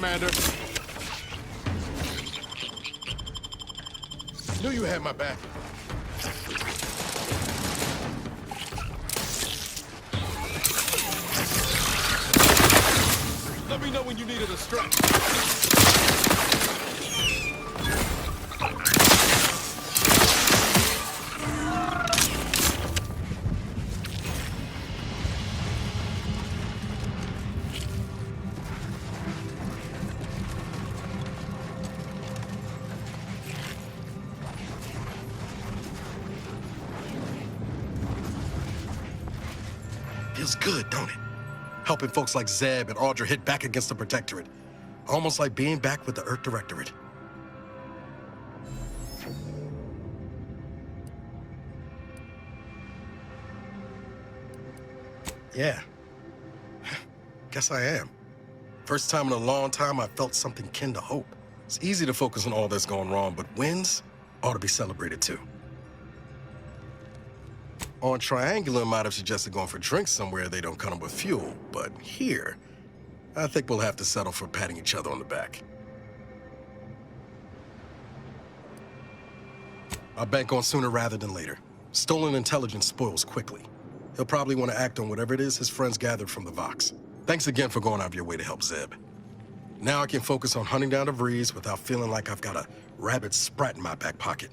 Commander. Knew you had my back. Let me know when you needed a stretch. Feels good, don't it? Helping folks like Zeb and Audra hit back against the Protectorate. Almost like being back with the Earth Directorate. Yeah. Guess I am. First time in a long time I felt something kin to hope. It's easy to focus on all that's going wrong, but wins ought to be celebrated too. On Triangular might have suggested going for drinks somewhere they don't come with fuel, but here, I think we'll have to settle for patting each other on the back. I'll bank on sooner rather than later. Stolen intelligence spoils quickly. He'll probably want to act on whatever it is his friends gathered from the Vox. Thanks again for going out of your way to help Zeb. Now I can focus on hunting down the Vrees without feeling like I've got a rabid sprat in my back pocket.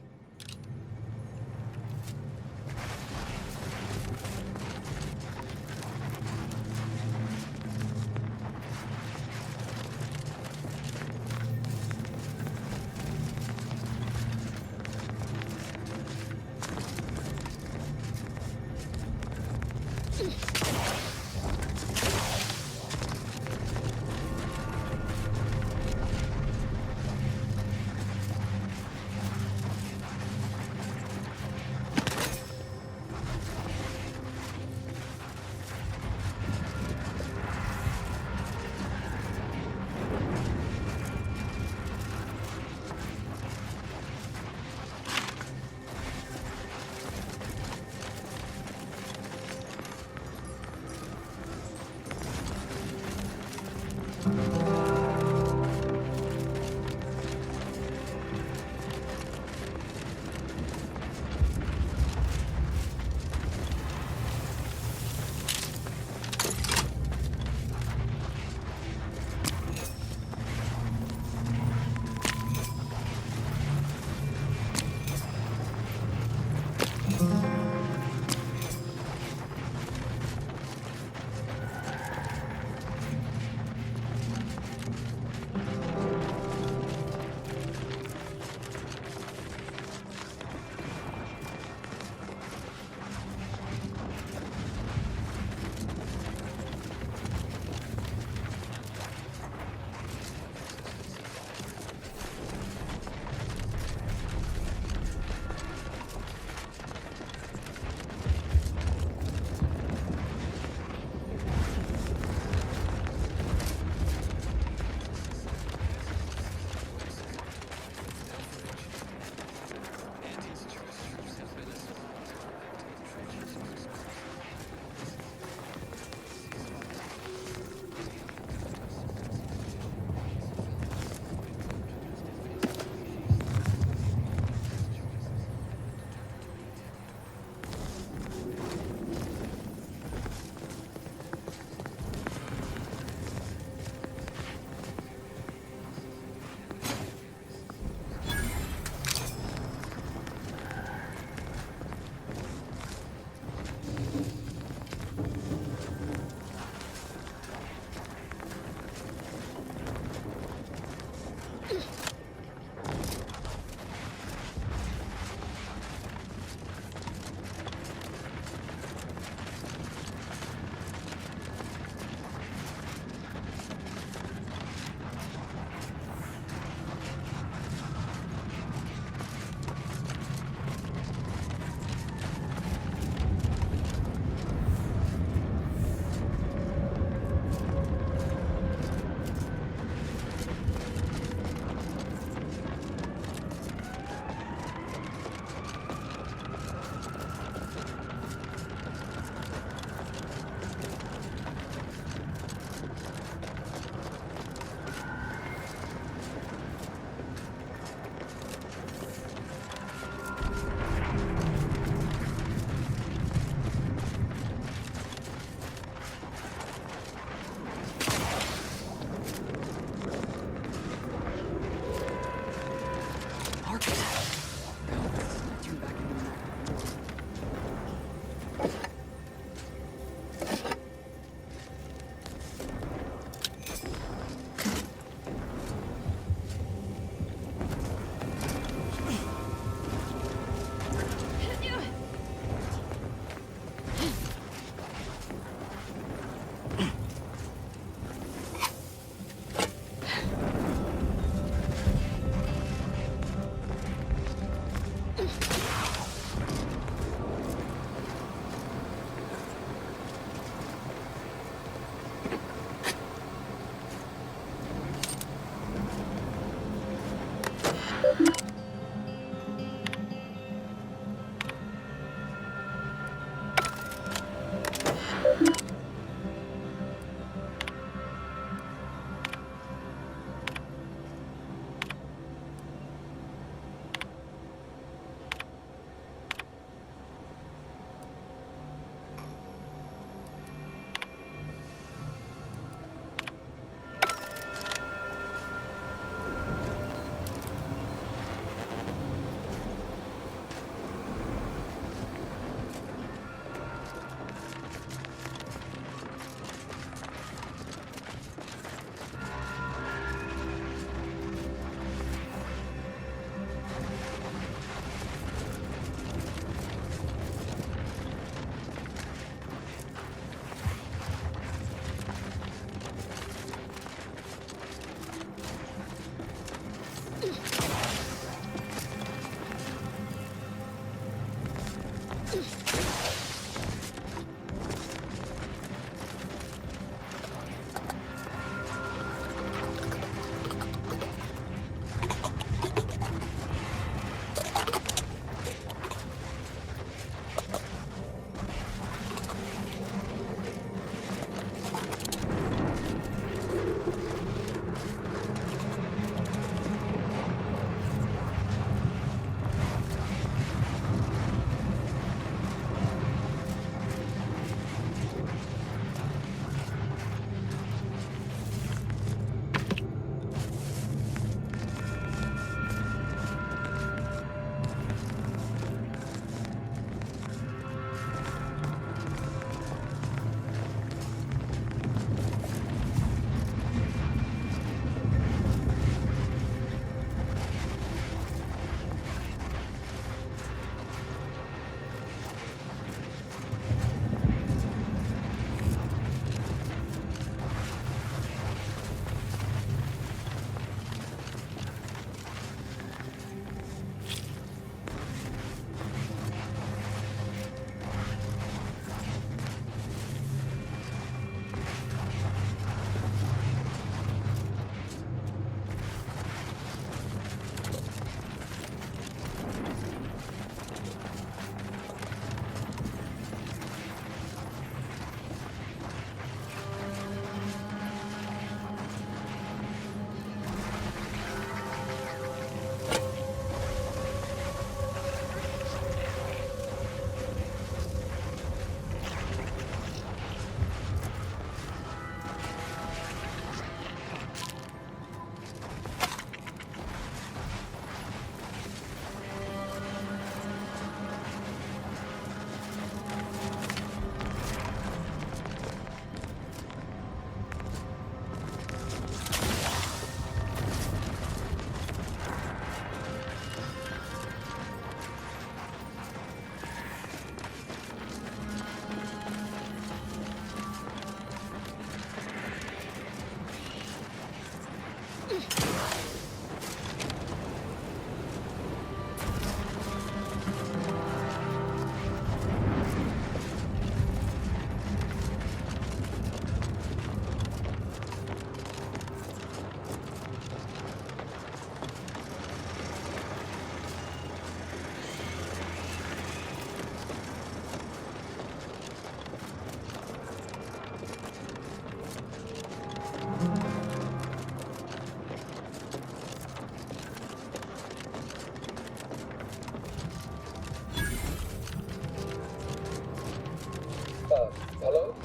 Hello?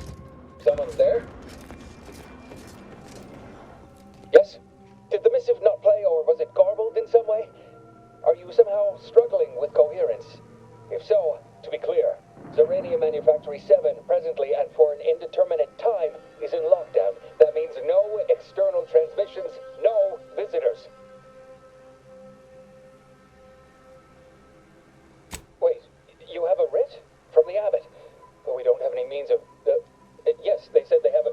Someone there? Yes? Did the missive not play, or was it garbled in some way? Are you somehow struggling with coherence? If so, to be clear, Zerania Manufactory 7 presently and for an indeterminate time is in lockdown. That means no external transmissions, no visitors. Wait, you have a writ? From the abbot? But we don't have any means of... yes, they said they have a...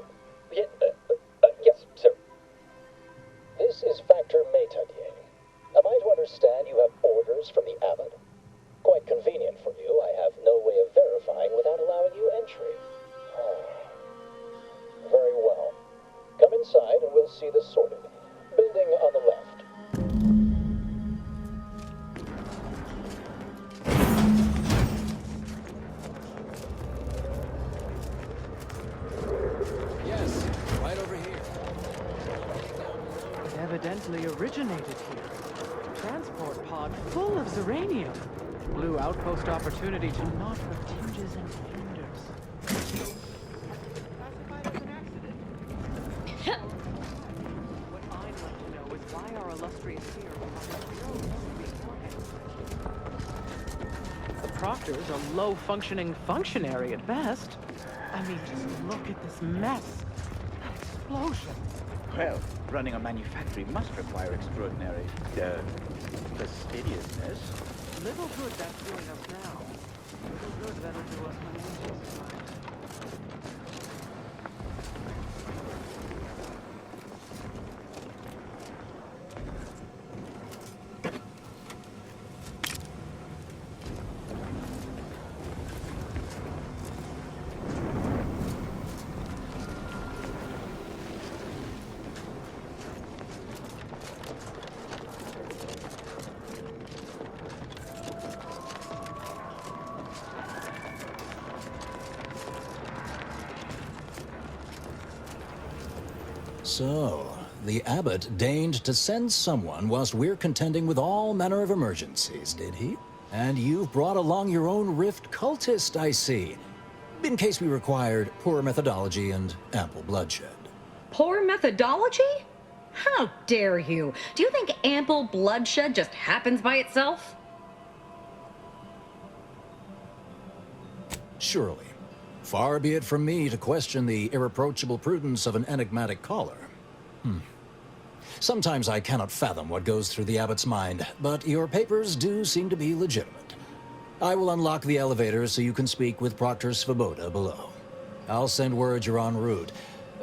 yes, sir. This is Factor Metadier. Am I to understand you have orders from the abbot? Quite convenient for you. I have no way of verifying without allowing you entry. Very well. Come inside and we'll see this sorted. Building on the left. Yes, right over here. It evidently originated here. Transport pod full of zeranium. Blue outpost opportunity to knock the tinges and fenders. Classified as an accident. What I'd like to know is why our illustrious hero The Proctors a low-functioning functionary at best. I mean, just look at this mess. That explosion. Well, running a manufactory must require extraordinary, fastidiousness. Little good that's doing us now. Little good that'll do us when we justify. So, the abbot deigned to send someone whilst we're contending with all manner of emergencies, did he? And you've brought along your own rift cultist, I see. In case we required poor methodology and ample bloodshed. Poor methodology? How dare you? Do you think ample bloodshed just happens by itself? Surely. Far be it from me to question the irreproachable prudence of an enigmatic caller. Sometimes I cannot fathom what goes through the abbot's mind, but your papers do seem to be legitimate. I will unlock the elevator so you can speak with Proctor Svoboda below. I'll send word you're en route,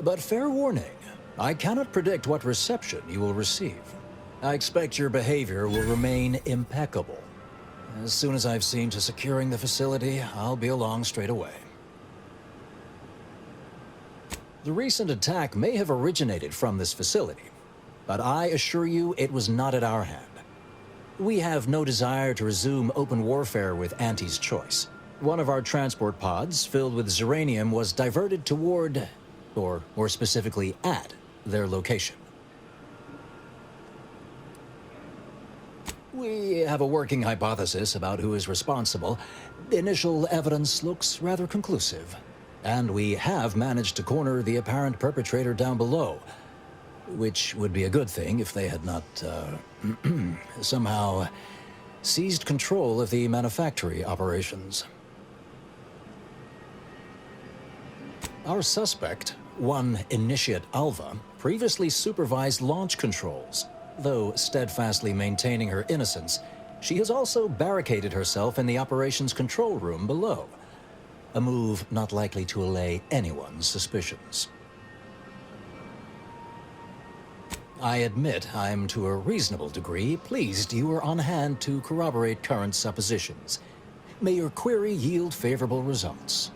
but fair warning, I cannot predict what reception you will receive. I expect your behavior will remain impeccable. As soon as I've seen to securing the facility, I'll be along straight away. The recent attack may have originated from this facility, but I assure you it was not at our hand. We have no desire to resume open warfare with Auntie's choice. One of our transport pods, filled with Zeranium, was diverted toward, or more specifically at, their location. We have a working hypothesis about who is responsible. Initial evidence looks rather conclusive. And we have managed to corner the apparent perpetrator down below, which would be a good thing if they had not, somehow seized control of the manufactory operations. Our suspect, one Initiate Alva, previously supervised launch controls. Though steadfastly maintaining her innocence, she has also barricaded herself in the operations control room below. A move not likely to allay anyone's suspicions. I admit I'm to a reasonable degree pleased you are on hand to corroborate current suppositions. May your query yield favorable results.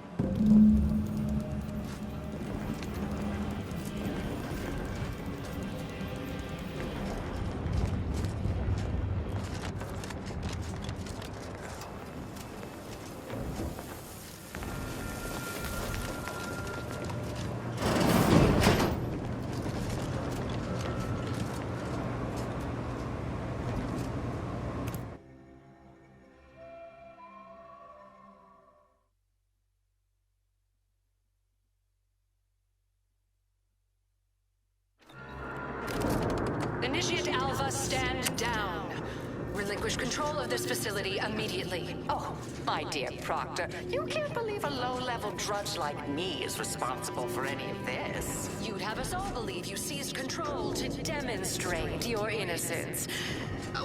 Initiate Alpha, stand down. Relinquish control of this facility immediately. Oh, my dear Proctor, you can't believe a low-level drudge like me is responsible for any of this. You'd have us all believe you seized control to demonstrate your innocence.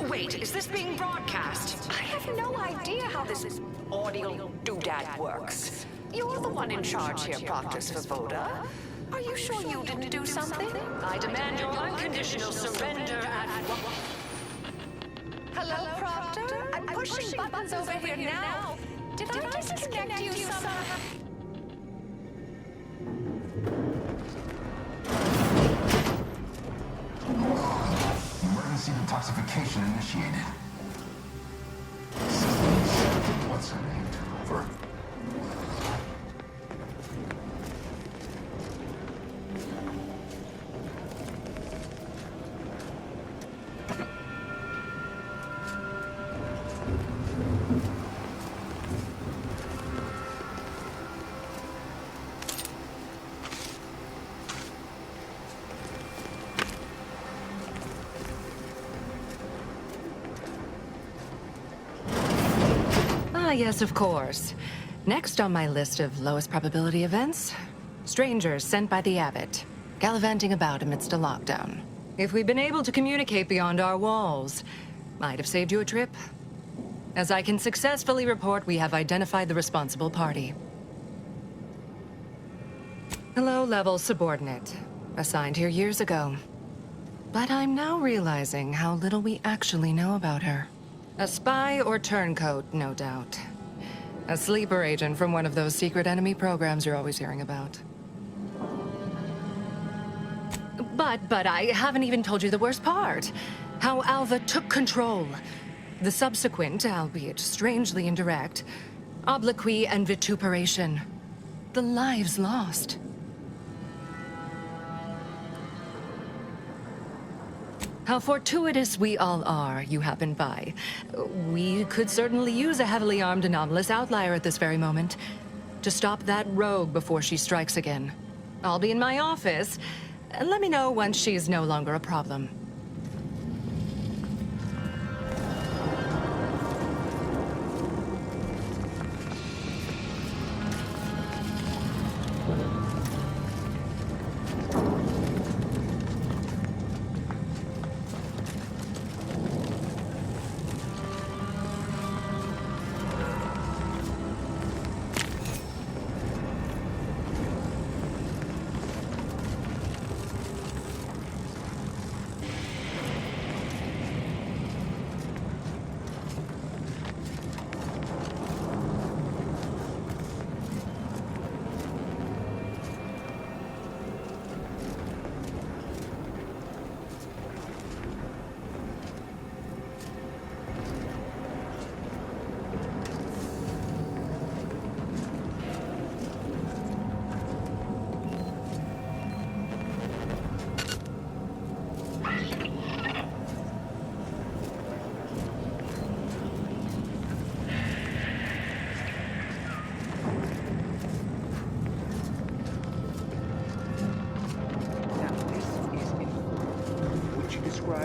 Wait, is this being broadcast? I have no idea how this audio doodad works. You're the one in charge here, Proctor Svoboda. Are you sure you didn't do something? I demand your unconditional surrender at once. Hello, Proctor? I'm pushing buttons over here now. Did I disconnect you somehow? Emergency detoxification initiated. What's her name? Over. Ah, yes, of course. Next on my list of lowest probability events, strangers sent by the abbot, gallivanting about amidst a lockdown. If we'd been able to communicate beyond our walls, might have saved you a trip. As I can successfully report, we have identified the responsible party. A low-level subordinate, assigned here years ago. But I'm now realizing how little we actually know about her. A spy or turncoat, no doubt. A sleeper agent from one of those secret enemy programs you're always hearing about. But I haven't even told you the worst part. How Alva took control. The subsequent, albeit strangely indirect, obloquy and vituperation. The lives lost. How fortuitous we all are you happen by. We could certainly use a heavily armed anomalous outlier at this very moment to stop that rogue before she strikes again. I'll be in my office. Let me know once she's no longer a problem.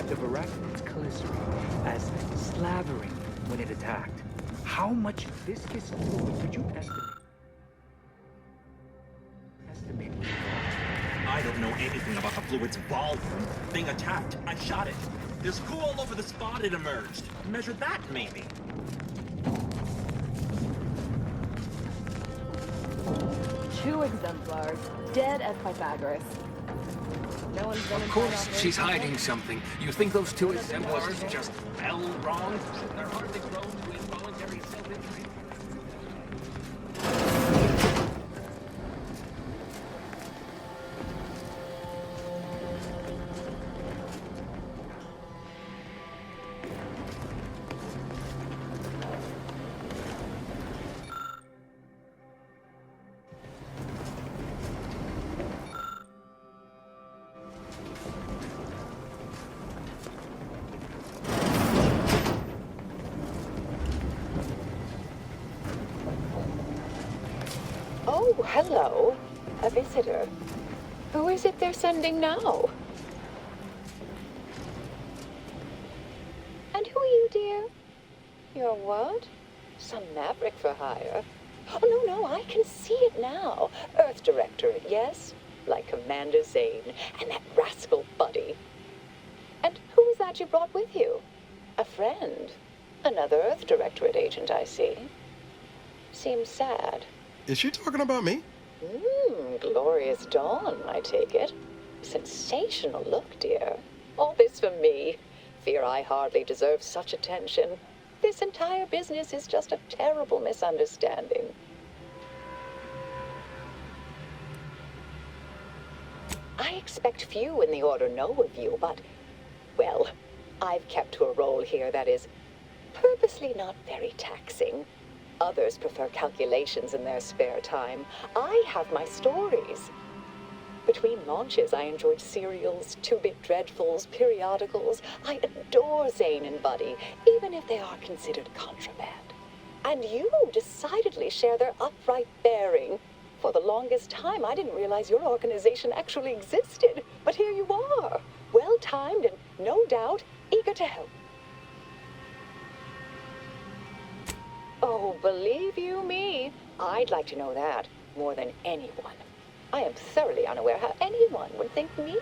The Barachnids Calycery as slavering when it attacked. How much viscous fluid could you estimate? I don't know anything about the fluid's volume. Thing attacked. I shot it. There's goo all over the spot it emerged. Measure that, maybe. 2 exemplars, dead as Pythagoras. No one's been Of course, she's hiding something. You think those 2 exemplars just fell wrong? They're hardly prone to involuntary self-injury. Oh, hello. A visitor. Who is it they're sending now? And who are you, dear? You're what? Some maverick for hire? Oh, no, I can see it now. Earth Directorate, yes? Like Commander Zane and that rascal Buddy. And who is that you brought with you? A friend? Another Earth Directorate agent, I see. Seems sad. Is she talking about me? Glorious dawn, I take it. Sensational look, dear. All this for me. Fear I hardly deserve such attention. This entire business is just a terrible misunderstanding. I expect few in the Order know of you, but, well, I've kept to a role here that is purposely not very taxing. Others prefer calculations in their spare time. I have my stories. Between launches, I enjoyed serials, 2-bit dreadfuls, periodicals. I adore Zane and Buddy, even if they are considered contraband. And you decidedly share their upright bearing. For the longest time, I didn't realize your organization actually existed. But here you are, well-timed and, no doubt, eager to help. Oh, believe you me, I'd like to know that more than anyone. I am thoroughly unaware how anyone would think me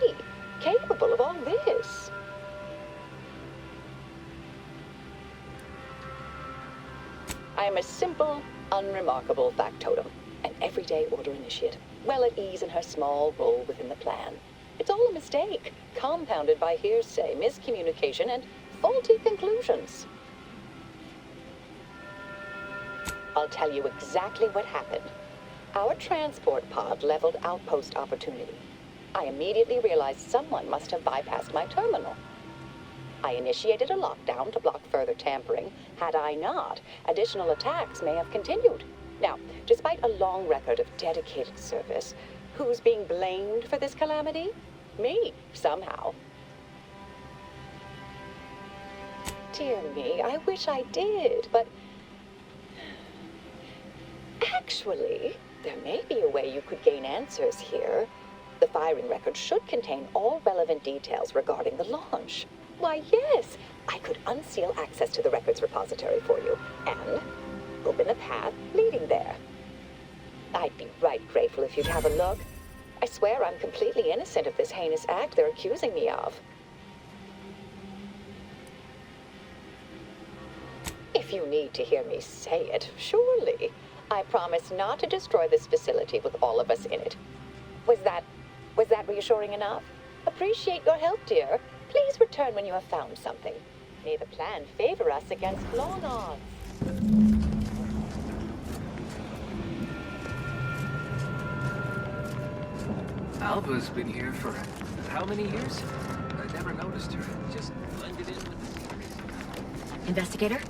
capable of all this. I am a simple, unremarkable factotum, an everyday Order initiate, well at ease in her small role within the plan. It's all a mistake, compounded by hearsay, miscommunication, and faulty conclusions. I'll tell you exactly what happened. Our transport pod leveled outpost opportunity. I immediately realized someone must have bypassed my terminal. I initiated a lockdown to block further tampering. Had I not, additional attacks may have continued. Now, despite a long record of dedicated service, who's being blamed for this calamity? Me, somehow. dear me, I wish I did, but... Actually, there may be a way you could gain answers here. The firing record should contain all relevant details regarding the launch. Why, yes, I could unseal access to the records repository for you, and open a path leading there. I'd be right grateful if you'd have a look. I swear I'm completely innocent of this heinous act they're accusing me of. If you need to hear me say it, surely. I promise not to destroy this facility with all of us in it. Was that reassuring enough? Appreciate your help, dear. Please return when you have found something. May the plan favor us against long odds. Alva's been here for how many years? I never noticed her. Just blended in with the scenery. Investigator?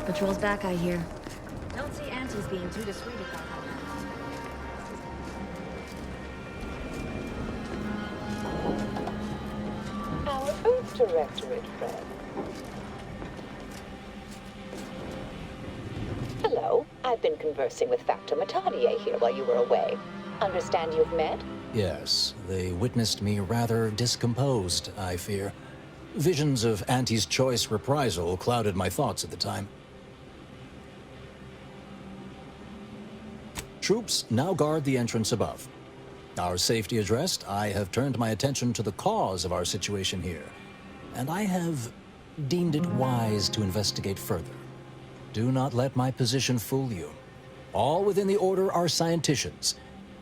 Patrol's back, I hear. Don't see Auntie's being too dissuaded by that. Our Earth Directorate friend. Hello. I've been conversing with Factor Metadier here while you were away. Understand you've met? Yes, they witnessed me rather discomposed, I fear. Visions of Auntie's choice reprisal clouded my thoughts at the time. Troops now guard the entrance above. Our safety addressed, I have turned my attention to the cause of our situation here, and I have deemed it wise to investigate further. Do not let my position fool you. All within the Order are scienticians,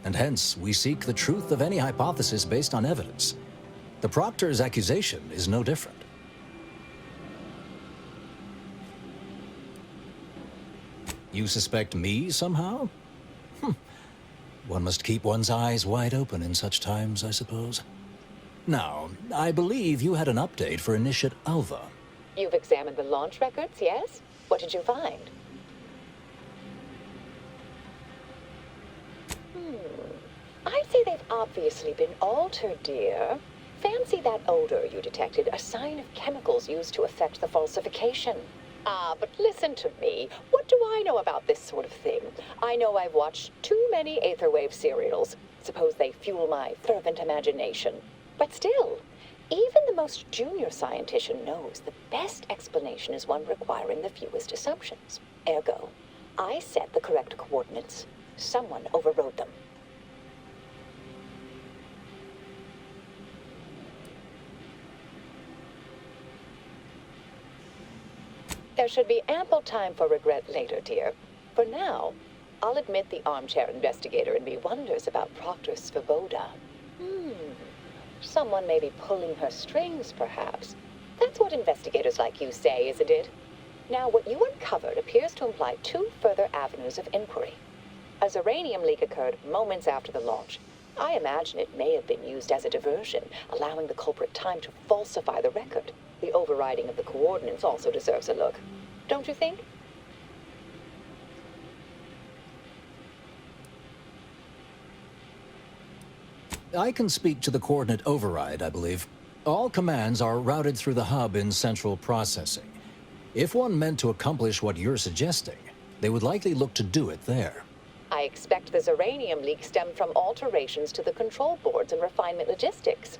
and hence we seek the truth of any hypothesis based on evidence. The Proctor's accusation is no different. You suspect me somehow? One must keep one's eyes wide open in such times, I suppose. Now, I believe you had an update for Initiate Alva. You've examined the launch records, yes? What did you find? I'd say they've obviously been altered, dear. Fancy that odor you detected, a sign of chemicals used to effect the falsification. Ah, but listen to me. What do I know about this sort of thing? I know I've watched too many Aetherwave serials. Suppose they fuel my fervent imagination. But still, even the most junior scientician knows the best explanation is one requiring the fewest assumptions. Ergo, I set the correct coordinates. Someone overrode them. There should be ample time for regret later, dear. For now, I'll admit the armchair investigator in me wonders about Proctor Svoboda. Someone may be pulling her strings, perhaps. That's what investigators like you say, isn't it? Now, what you uncovered appears to imply two further avenues of inquiry. A Zeranium leak occurred moments after the launch. I imagine it may have been used as a diversion, allowing the culprit time to falsify the record. The overriding of the coordinates also deserves a look. Don't you think? I can speak to the coordinate override, I believe. All commands are routed through the hub in central processing. If one meant to accomplish what you're suggesting, they would likely look to do it there. I expect the Zeranium leak stemmed from alterations to the control boards and refinement logistics.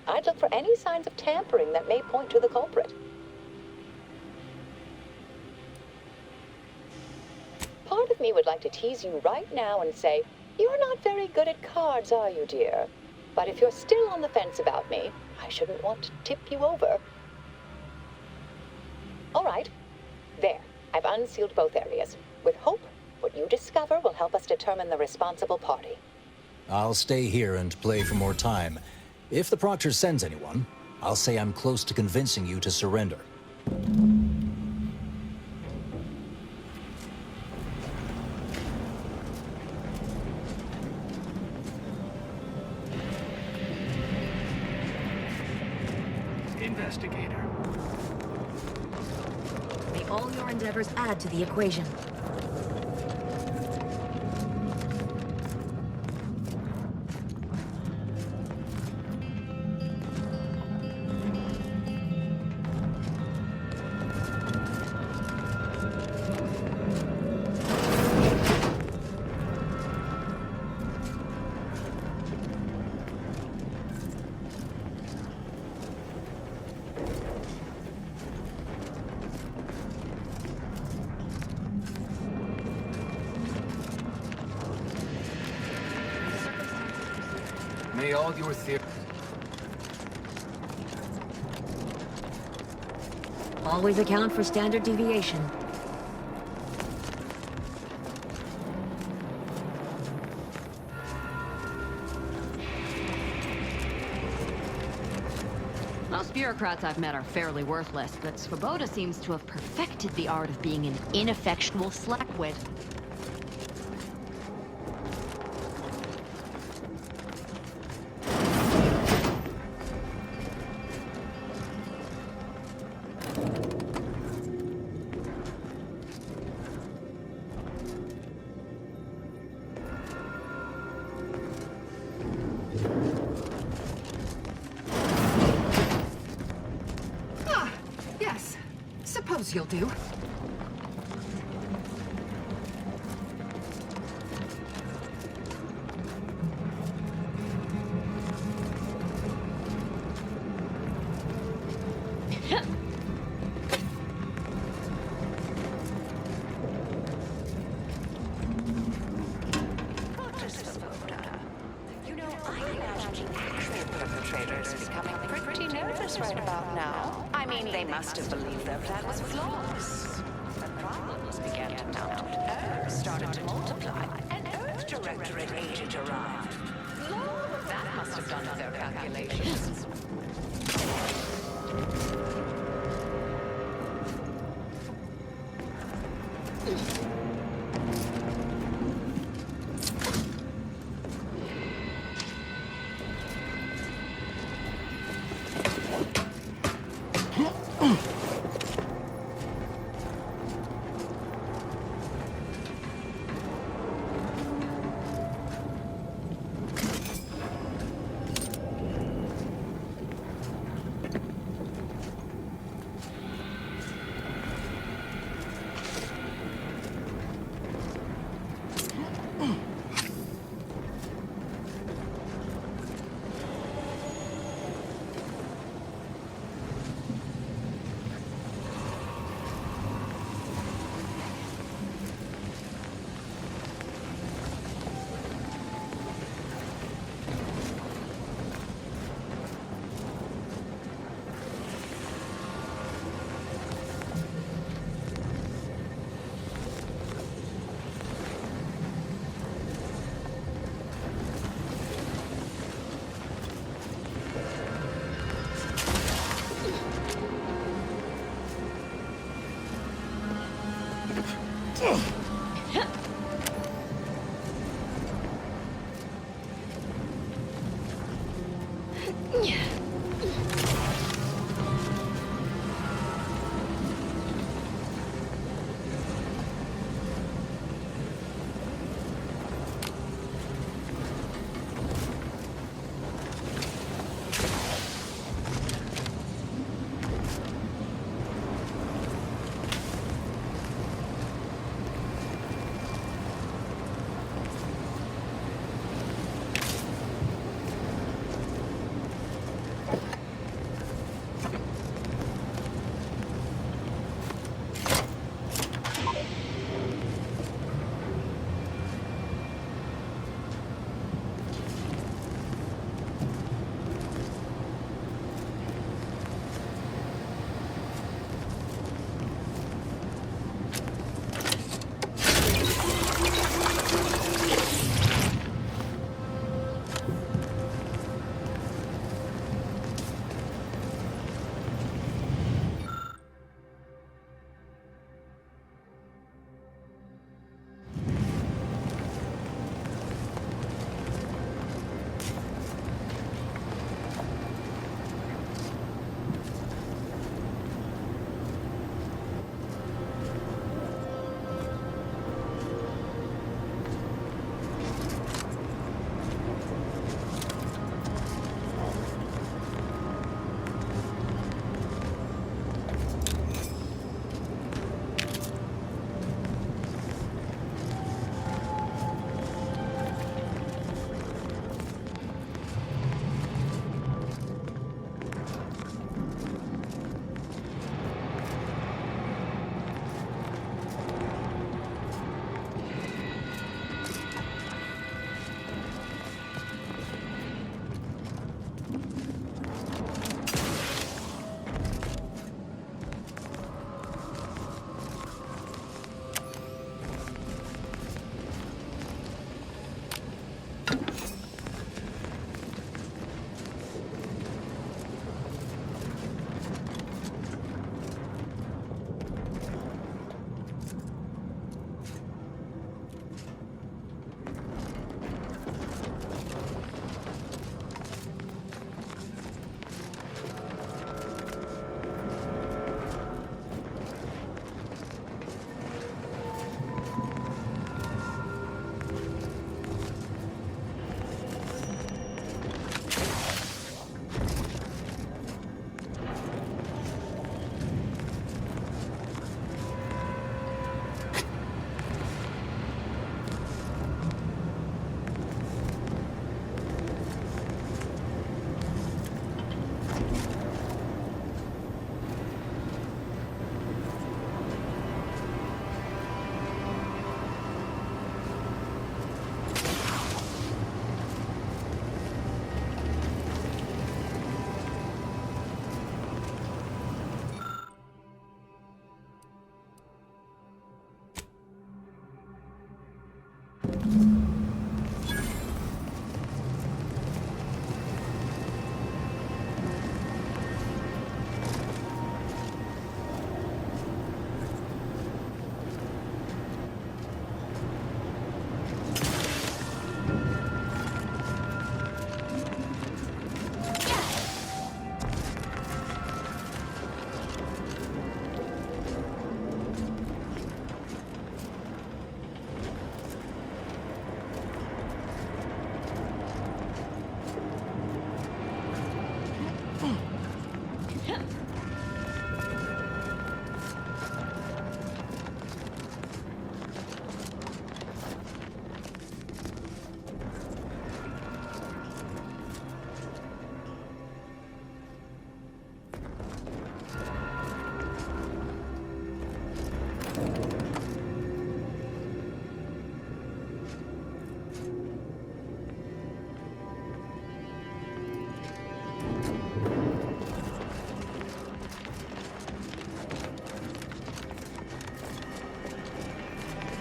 I'd look for any signs of tampering that may point to the culprit. Part of me would like to tease you right now and say, "You're not very good at cards, are you, dear?" But if you're still on the fence about me, I shouldn't want to tip you over. All right. There. I've unsealed both areas. With hope, what you discover will help us determine the responsible party. I'll stay here and play for more time. If the Proctor sends anyone, I'll say I'm close to convincing you to surrender. Investigator. May all your endeavors add to the equation. May all your Always account for standard deviation. Most bureaucrats I've met are fairly worthless, but Svoboda seems to have perfected the art of being an ineffectual slackwit. Suppose you'll do. You know, I imagine the actual perpetrators becoming pretty nervous right about now. I mean, they must have believed their plan was flawless. But problems began to mount. Errors started to multiply. An Earth Directorate agent arrived. Lord, that must have done their calculations.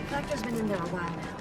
Factor's been in there a while now.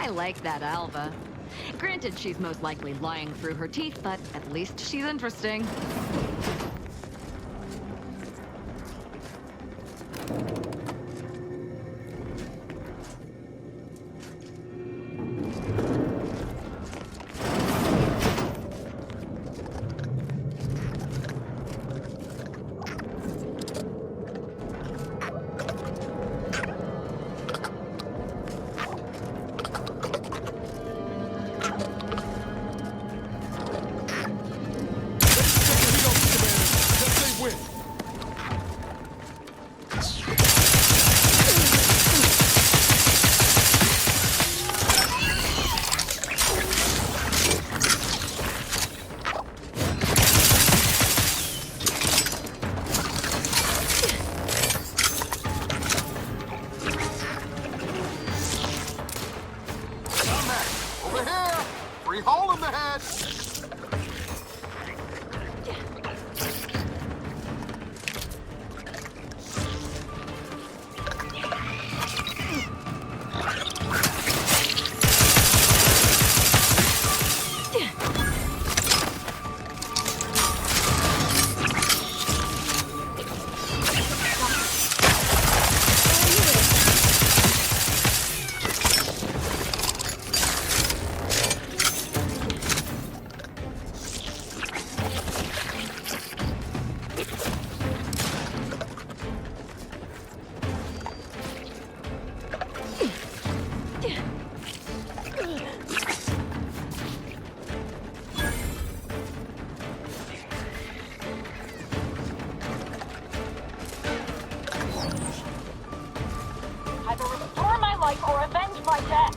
I like that Alva. Granted, she's most likely lying through her teeth, but at least she's interesting. Or avenge my death.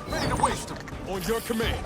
Ready to waste them. On your command.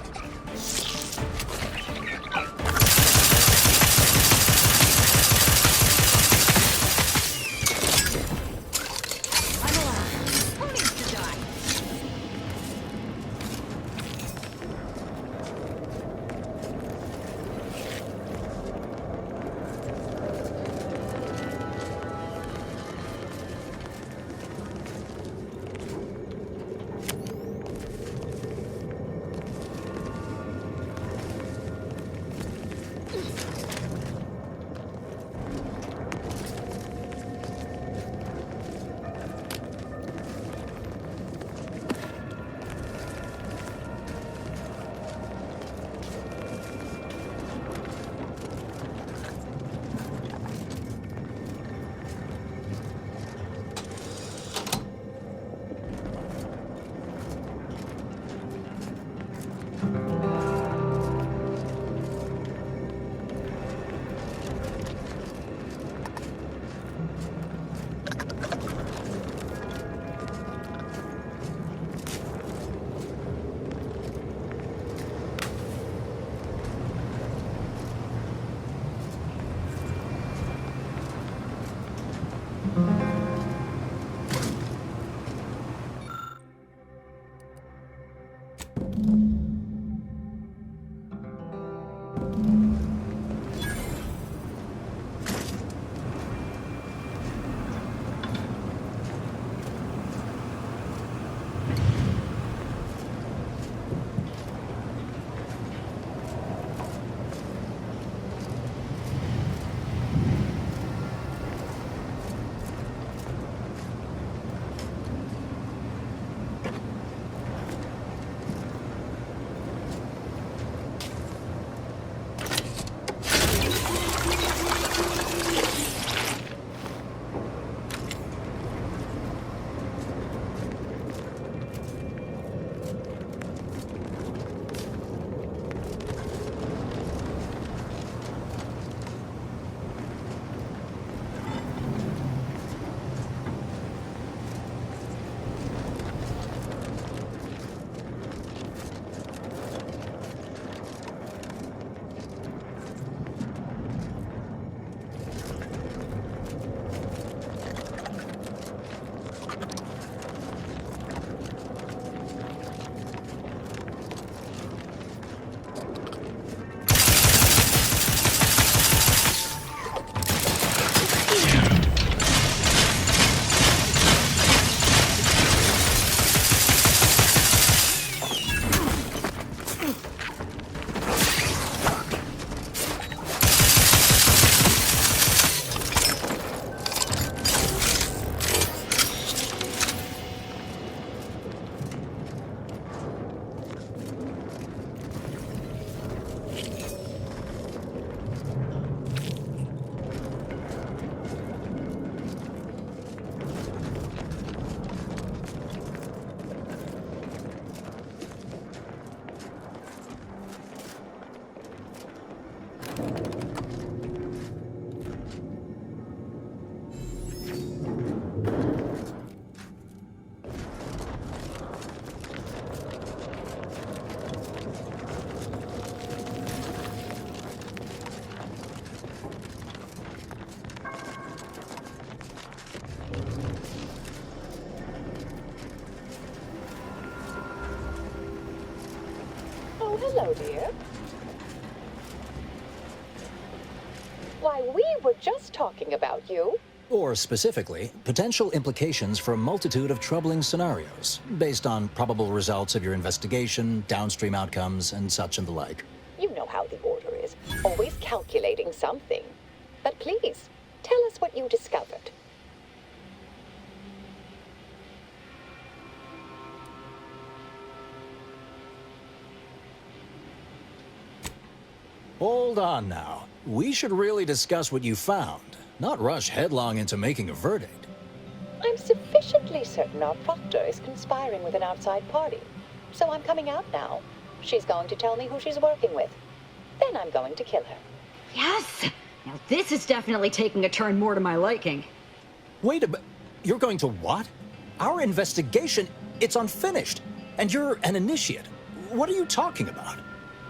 Hello, dear. Why, we were just talking about you. Or specifically, potential implications for a multitude of troubling scenarios, based on probable results of your investigation, downstream outcomes, and such and the like. You know how the Order is, always calculating something. But please, tell us what you discovered. Hold on now. We should really discuss what you found, not rush headlong into making a verdict. I'm sufficiently certain our proctor is conspiring with an outside party. So I'm coming out now. She's going to tell me who she's working with. Then I'm going to kill her. Yes! Now this is definitely taking a turn more to my liking. Wait a minute. You're going to what? Our investigation, it's unfinished. And you're an initiate. What are you talking about?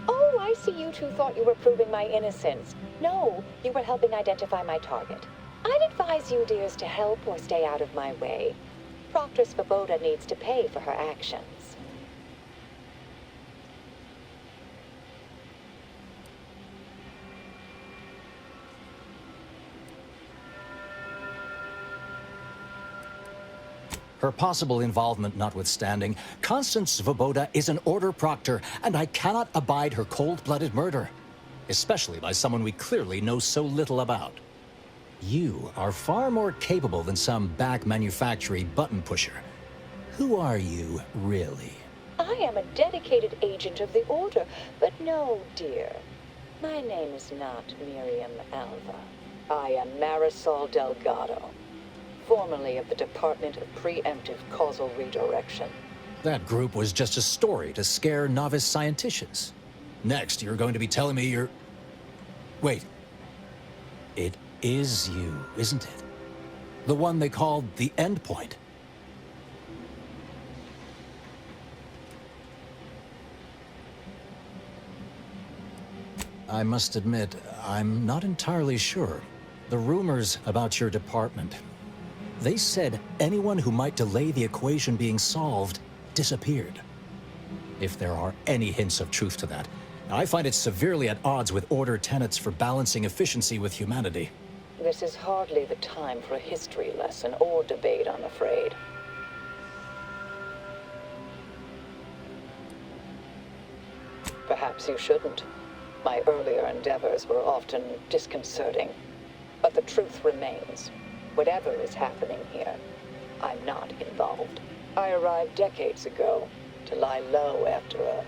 Oh, I see you two thought you were proving my innocence. No, you were helping identify my target. I'd advise you dears to help or stay out of my way. Proctor Svoboda needs to pay for her actions. Her possible involvement notwithstanding, Constance Svoboda is an Order proctor, and I cannot abide her cold-blooded murder. Especially by someone we clearly know so little about. You are far more capable than some back-manufactory button pusher. Who are you, really? I am a dedicated agent of the Order, but no, dear. My name is not Miriam Alva. I am Marisol Delgado, formerly of the Department of Preemptive Causal Redirection. That group was just a story to scare novice scienticians. Next, you're going to be telling me you're... Wait. It is you, isn't it? The one they called the Endpoint. I must admit, I'm not entirely sure. The rumors about your department... They said anyone who might delay the equation being solved disappeared. If there are any hints of truth to that, I find it severely at odds with Order tenets for balancing efficiency with humanity. This is hardly the time for a history lesson or debate, I'm afraid. Perhaps you shouldn't. My earlier endeavors were often disconcerting. But the truth remains. Whatever is happening here, I'm not involved. I arrived decades ago to lie low after a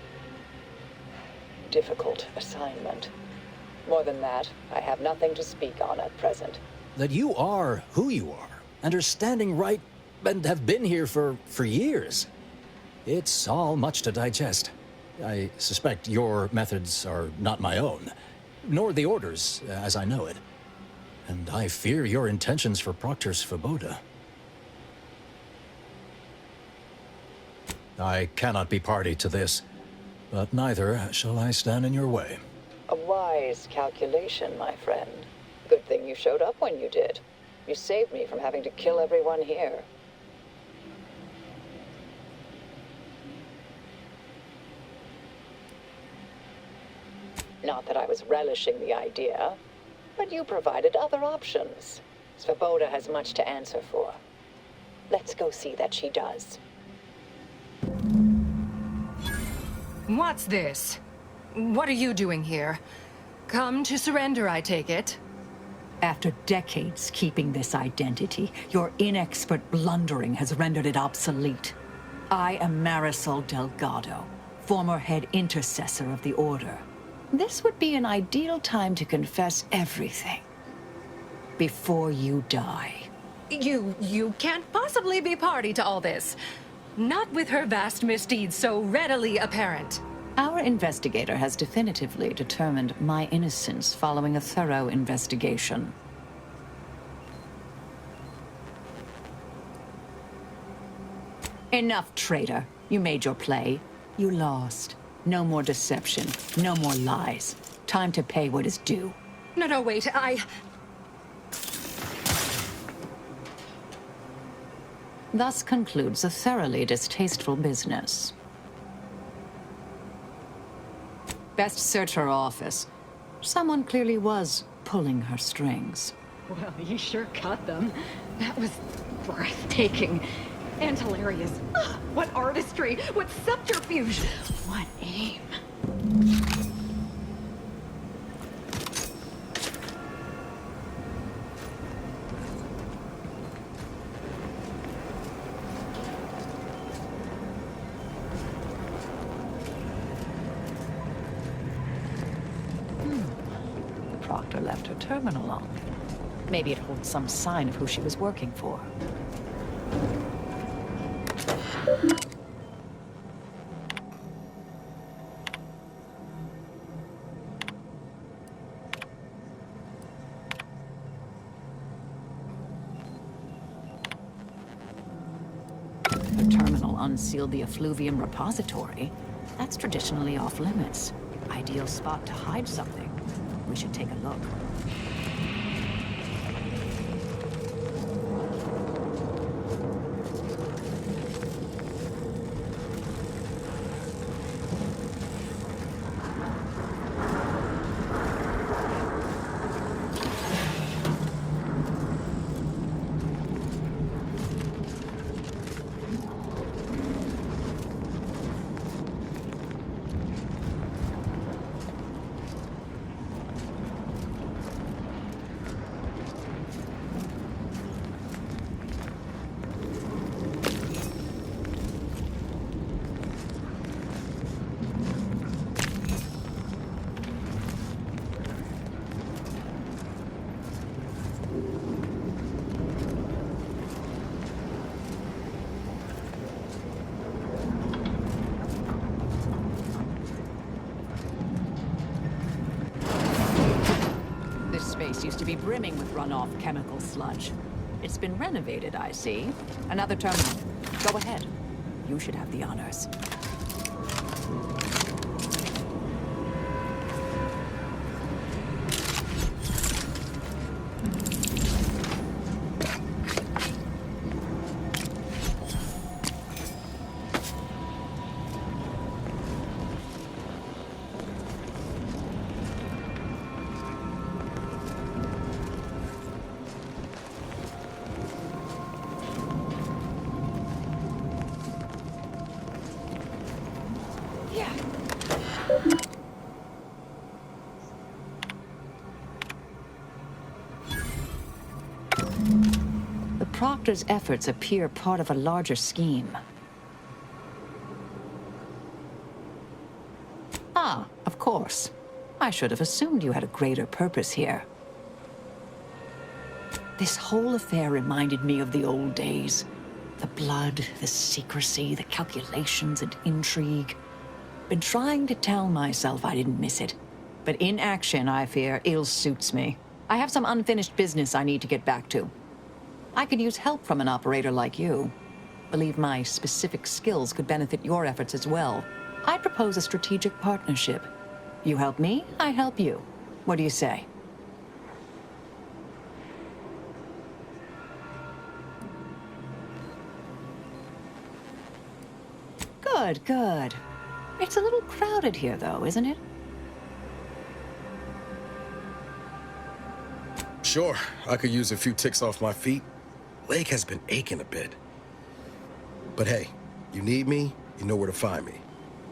difficult assignment. More than that, I have nothing to speak on at present. That you are who you are, and are standing right, and have been here for years. It's all much to digest. I suspect your methods are not my own, nor the Order's, as I know it. And I fear your intentions for Proctor Svoboda. I cannot be party to this, but neither shall I stand in your way. A wise calculation, my friend. Good thing you showed up when you did. You saved me from having to kill everyone here. Not that I was relishing the idea, but you provided other options. Svoboda has much to answer for. Let's go see that she does. What's this? What are you doing here? Come to surrender, I take it? After decades keeping this identity, your inexpert blundering has rendered it obsolete. I am Marisol Delgado, former head intercessor of the Order. This would be an ideal time to confess everything. Before you die. You can't possibly be party to all this. Not with her vast misdeeds so readily apparent. Our investigator has definitively determined my innocence following a thorough investigation. Enough, traitor. You made your play. You lost. No more deception. No more lies. Time to pay what is due. No, wait, Thus concludes a thoroughly distasteful business. Best search her office. Someone clearly was pulling her strings. Well, you sure cut them. That was breathtaking. And hilarious. Ah, what artistry! What subterfuge! What aim! Proctor left her terminal on. Maybe it holds some sign of who she was working for. The terminal unsealed the effluvium repository. That's traditionally off limits. Ideal spot to hide something. We should take a look. Used to be brimming with runoff chemical sludge. It's been renovated, I see. Another terminal. Go ahead. You should have the honors. Proctor's efforts appear part of a larger scheme. Ah, of course. I should have assumed you had a greater purpose here. This whole affair reminded me of the old days. The blood, the secrecy, the calculations and intrigue. Been trying to tell myself I didn't miss it. But in action, I fear, ill suits me. I have some unfinished business I need to get back to. I could use help from an operator like you. Believe my specific skills could benefit your efforts as well. I propose a strategic partnership. You help me, I help you. What do you say? Good, good. It's a little crowded here, though, isn't it? Sure, I could use a few ticks off my feet. Leg has been aching a bit. But hey, you need me, you know where to find me.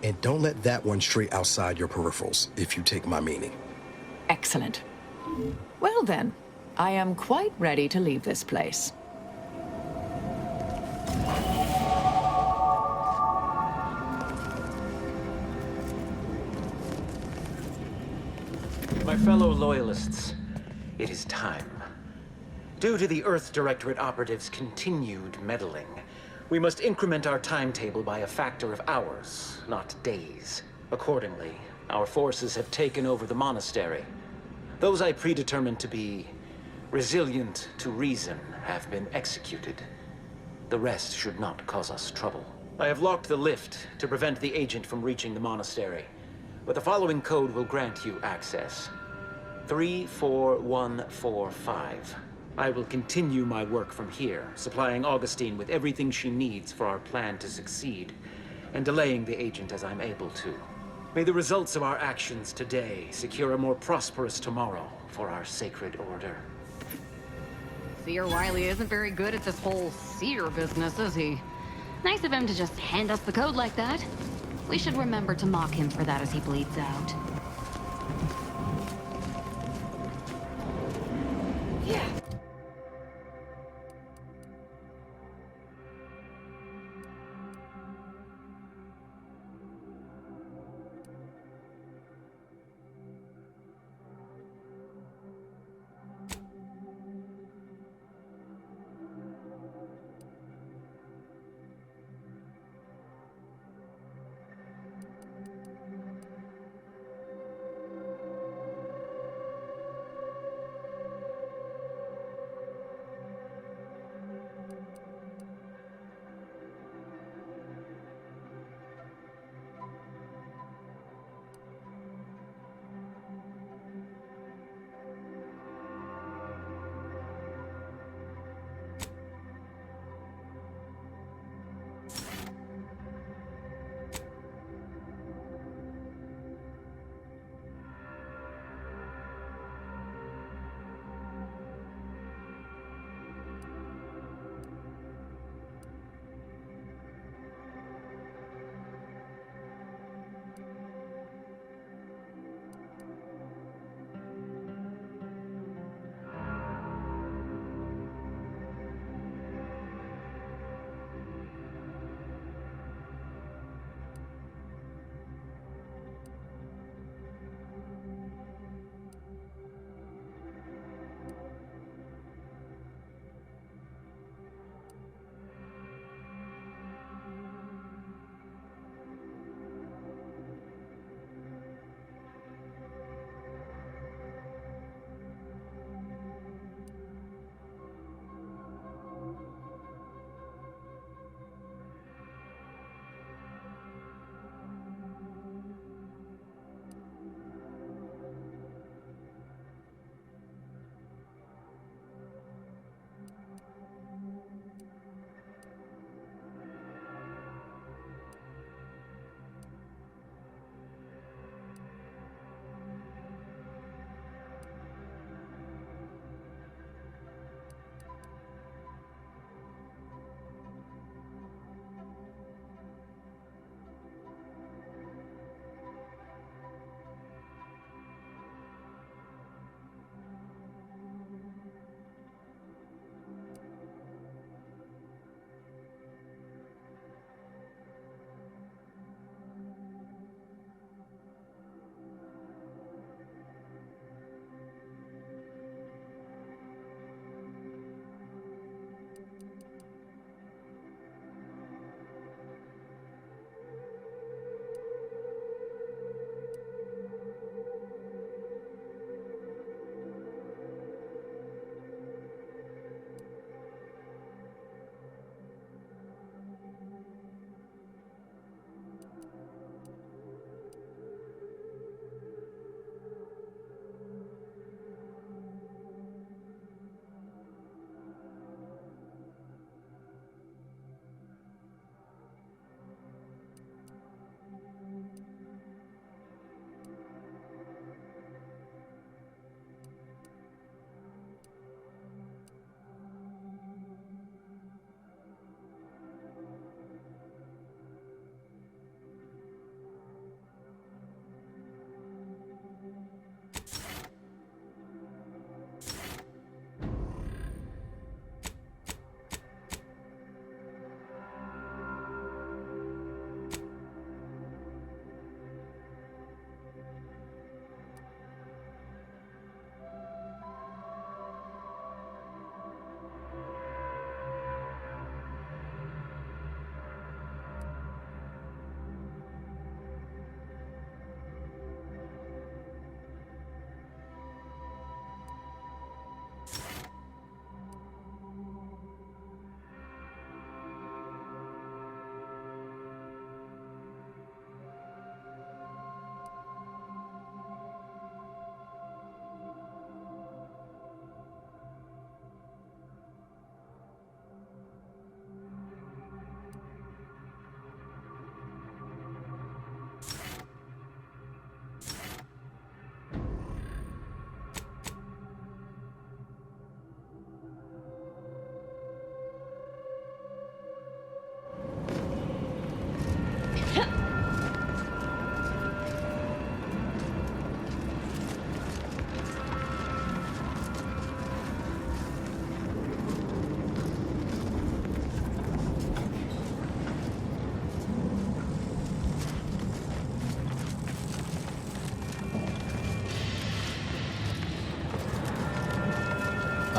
And don't let that one stray outside your peripherals, if you take my meaning. Excellent. Well then, I am quite ready to leave this place. My fellow Loyalists, it is time. Due to the Earth Directorate operatives' continued meddling, we must increment our timetable by a factor of hours, not days. Accordingly, our forces have taken over the monastery. Those I predetermined to be resilient to reason have been executed. The rest should not cause us trouble. I have locked the lift to prevent the agent from reaching the monastery, but the following code will grant you access. 34145. I will continue my work from here, supplying Augustine with everything she needs for our plan to succeed, and delaying the agent as I'm able to. May the results of our actions today secure a more prosperous tomorrow for our sacred order. Seer Wiley isn't very good at this whole seer business, is he? Nice of him to just hand us the code like that. We should remember to mock him for that as he bleeds out. Yeah.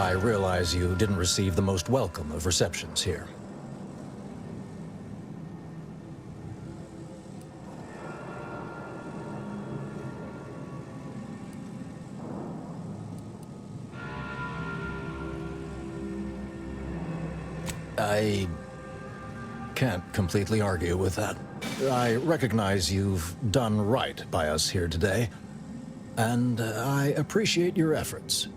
I realize you didn't receive the most welcome of receptions here. I can't completely argue with that. I recognize you've done right by us here today, and I appreciate your efforts.